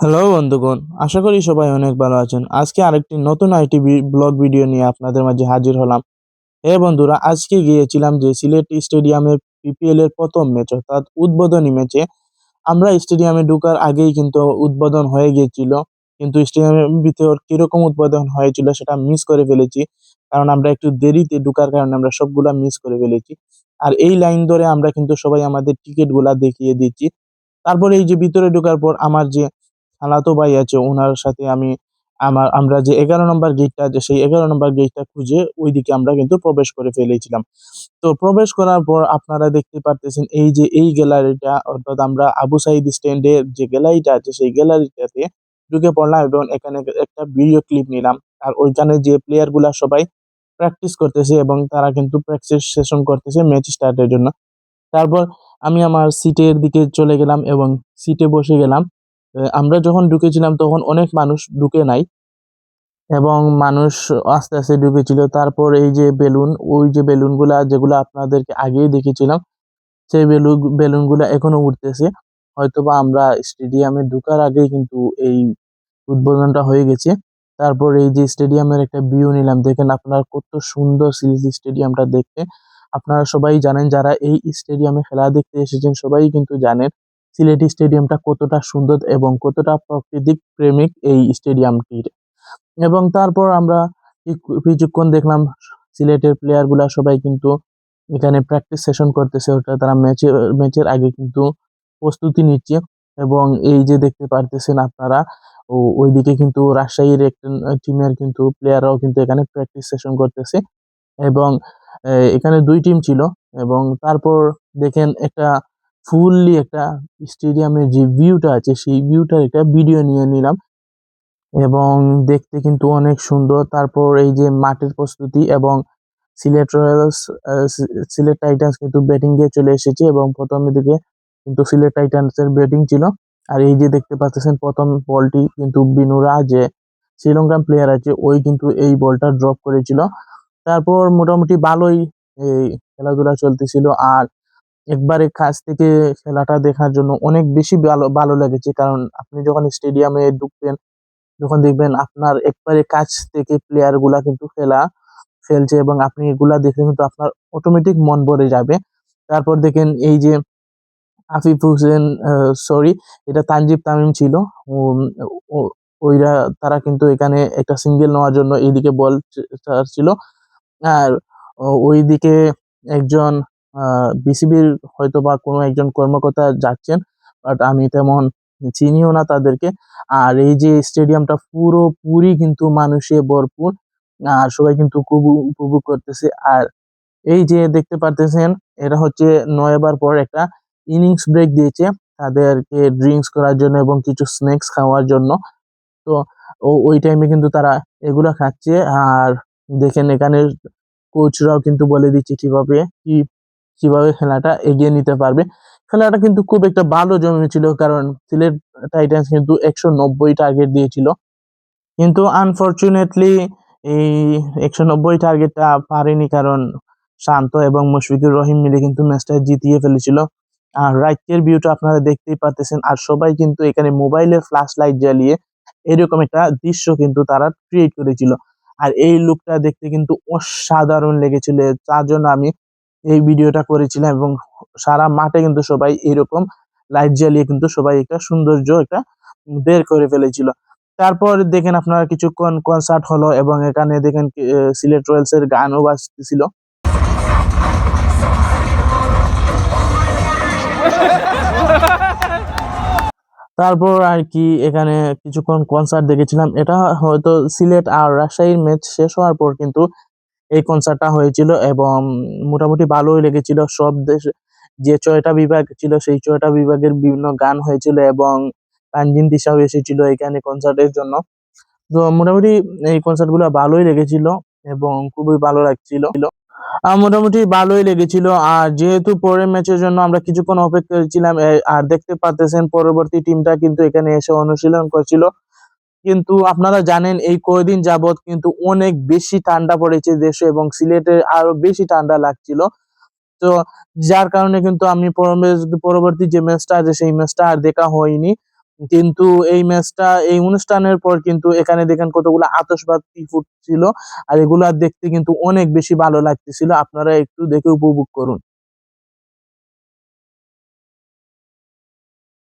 Hello বন্ধুগণ, আশা করি সবাই অনেক ভালো আছেন। আজকে আরেকটি নতুন আইটি ব্লগ ভিডিও নিয়ে আপনাদের মাঝে হাজির হলাম। বন্ধুরা, আজকে গিয়েছিলাম যে সিলেট স্টেডিয়ামের পিপিএল এর প্রথম ম্যাচ অর্থাৎ উদ্বোধনী ম্যাচে। আমরা স্টেডিয়ামে ঢোকার আগেই কিন্তু উদ্বোধন হয়ে গিয়েছিল, কিন্তু স্টেডিয়ামের ভিতর কিরকম উদ্বোধন হয়েছিল সেটা মিস করে ফেলেছি, কারণ আমরা একটু দেরিতে ঢোকার কারণে আমরা সবগুলা মিস করে ফেলেছি। আর এই লাইন ধরে আমরা কিন্তু সবাই আমাদের টিকিট গুলা দেখিয়ে দিচ্ছি। তারপরে এই যে ভিতরে ঢোকার পর আমার যে খালাতো ভাই আছে ওনার সাথে আমরা যে 11 নম্বর গেটটা আছে সেই 11 নম্বর গেটটা খুঁজে ওইদিকে আমরা কিন্তু প্রবেশ করে ফেলেছিলাম। তো প্রবেশ করার পর আপনারা দেখতে পারতেছেন এই যে এই গ্যালারিটা অর্থাৎ আমরা আবু সাইদ স্ট্যান্ডের যে গ্যালারিটা আছে সেই গ্যালারিটাতে ঢুকে পড়লাম এবং এখানে একটা ভিডিও ক্লিপ নিলাম। আর ওইখানে যে প্লেয়ার গুলা সবাই প্র্যাকটিস করতেছে এবং তারা কিন্তু প্র্যাকটিস সেশন করতেছে ম্যাচ স্টার্টের জন্য। তারপর আমি আমার সিটের দিকে চলে গেলাম এবং সিটে বসে গেলাম। আমরা যখন ঢুকেছিলাম তখন অনেক মানুষ ঢুকে নাই এবং মানুষ আস্তে আস্তে ঢুকেছিল। তারপর এই যে বেলুন, ওই যে বেলুনগুলা যেগুলো আপনাদেরকে আগেই দেখেছিলাম, সেই বেলুনগুলা এখনো উঠতেছে। হয়তোবা আমরা স্টেডিয়ামে ঢোকার আগেই কিন্তু এই উদ্বোধনটা হয়ে গেছে। তারপর এই যে স্টেডিয়ামের একটা ভিউ নিলাম, দেখেন আপনারা কত সুন্দর সিলেটি স্টেডিয়ামটা দেখতে। আপনারা সবাই জানেন, যারা এই স্টেডিয়ামে খেলা দেখতে এসেছেন সবাই কিন্তু জানেন সিলেটি স্টেডিয়ামটা কতটা সুন্দর এবং কতটা প্রাকৃতিক প্রেমিক এই স্টেডিয়ামটির। এবং তারপর আমরা কিছুক্ষণ দেখলাম সিলেটের প্লেয়ার গুলা সবাই কিন্তু এখানে প্র্যাকটিস সেশন করতেছে, ওটা তারা ম্যাচের আগে কিন্তু প্রস্তুতি নিচ্ছে। এবং এই যে দেখতে পারতেছেন আপনারা, ওইদিকে কিন্তু রাজশাহীর একটা টিমের কিন্তু প্লেয়াররাও কিন্তু এখানে প্র্যাকটিস সেশন করতেছে। এবং এখানে দুই টিম ছিল। এবং তারপর দেখেন একটা ফুললি একটা স্টেডিয়ামের যে ভিউটা আছে সেই ভিউটার একটা ভিডিও নিয়ে নিলাম এবং দেখতে কিন্তু অনেক সুন্দর। তারপর এই যে মাঠের প্রস্তুতি এবং সিলেট রয়্যালস, সিলেট টাইটান্স কিন্তু ব্যাটিং দিয়ে চলে এসেছে এবং প্রথমের দিকে কিন্তু সিলেট টাইটান্স এর ব্যাটিং ছিল। আর এই যে দেখতে পাচ্ছেন প্রথম বলটি কিন্তু বিনুরা যে শ্রীলঙ্কান প্লেয়ার আছে ওই কিন্তু এই বলটা ড্রপ করেছিল। তারপর মোটামুটি ভালোই এই খেলাধুলা চলতেছিল। আর একবারে কাছ থেকে খেলাটা দেখার জন্য অনেক বেশি ভালো ভালো লেগেছে, কারণ আপনি যখন স্টেডিয়ামে ঢুকবেন, যখন দেখবেন আপনার একবারে কাছ থেকে প্লেয়ার গুলা কিন্তু খেলছে এবং আপনি এগুলা দেখে কিন্তু আপনার অটোমেটিক মন ভরে যাবে। তারপর দেখেন এই যে আফিফ হোসেন, সরি, এটা তানজিব তামিম ছিল। উম, ও- ওইরা তারা কিন্তু এখানে একটা সিঙ্গেল নেওয়ার জন্য এইদিকে বল ছিল। আর ওইদিকে একজন বিসিবির হয়তো বা কোনো একজন কর্মকর্তা যাচ্ছেন, বাট আমি তেমন চিনিও না তাদেরকে। আর এই যে স্টেডিয়ামটা পুরোপুরি কিন্তু মানুষে ভরপুর, আর সবাই কিন্তু খুব উপভোগ করতেছে। আর এই যে দেখতে পারতেছেন, এটা হচ্ছে 9 ওভার পর একটা ইনিংস ব্রেক দিয়েছে তাদেরকে ড্রিঙ্কস করার জন্য এবং কিছু স্ন্যাক্স খাওয়ার জন্য। তো ওই টাইমে কিন্তু তারা এগুলা খাচ্ছে। আর দেখেন এখানে কোচরাও কিন্তু বলে দিচ্ছে কিভাবে খেলাটা এগিয়ে নিতে পারবে। খেলাটা কিন্তু খুব একটা ভালো জমেছিল, কারণ সিলেট টাইটান্স কিন্তু 190 টার্গেট দিয়েছিল, কিন্তু আনফরচুনেটলি এই 190 টার্গেটটা পারেনি, কারণ শান্ত এবং মুশফিকুর রহিম মিলে কিন্তু ম্যাচটা জিতিয়ে ফেলেছিল। আর রাইতের ভিউটা আপনারা দেখতেই পাচ্ছেন, আর সবাই কিন্তু এখানে মোবাইলের ফ্ল্যাশ লাইট জ্বালিয়ে এরকম একটা দৃশ্য কিন্তু তারা ক্রিয়েট করেছিল। আর এই লুকটা দেখতে কিন্তু অসাধারণ লেগেছিল, তার জন্য আমি এই ভিডিওটা করেছিলাম। এবং সারা মাঠে কিন্তু সবাই এরকম লাইট জ্বালিয়ে কিন্তু সবাই একটা সৌন্দর্য একটা বের করে ফেলেছিল। তারপর দেখেন আপনারা কিছুক্ষণ কনসার্ট হলো এবং এখানে দেখেন সিলেট রয়্যালস এর গানও বাজতেছিল। তারপর আর কি এখানে কিছুক্ষণ কনসার্ট দেখেছিলাম। এটা হয়তো সিলেট আর রাজশাহীর ম্যাচ শেষ হওয়ার পর কিন্তু এই কনসার্টটা হয়েছিল এবং মোটামুটি ভালোই লেগেছিল। সব দেশ যে 6টা বিভাগ ছিল সেই 6টা বিভাগের বিভিন্ন গান হয়েছিল এবং তানজিন তিশাও এসেছিল এখানে কনসার্টের জন্য। তো মোটামুটি এই কনসার্ট গুলো ভালোই লেগেছিল এবং খুবই ভালো লাগছিল। মোটামুটি ভালোই লেগেছিল। আর যেহেতু পরের ম্যাচের জন্য আমরা কিছুক্ষণ অপেক্ষা করেছিলাম, আর দেখতে পাচ্ছেন পরবর্তী টিমটা কিন্তু এখানে এসে অনুশীলন করছিল। কিন্তু আপনারা জানেন এই কয়দিন যাবত কিন্তু অনেক বেশি ঠান্ডা পড়েছে দেশে এবং সিলেটে আরো বেশি ঠান্ডা লাগছিল। তো যার কারণে কিন্তু আমি পরবর্তী যে ম্যাচটা আছে সেই ম্যাচটা আর দেখা হয়নি। কিন্তু এই ম্যাচটা এই অনুষ্ঠানের পর কিন্তু এখানে দেখেন কতগুলো আতশবাজি ফুটছিল আর এগুলা দেখতে কিন্তু অনেক বেশি ভালো লাগতেছিল। আপনারা একটু দেখে উপভোগ করুন।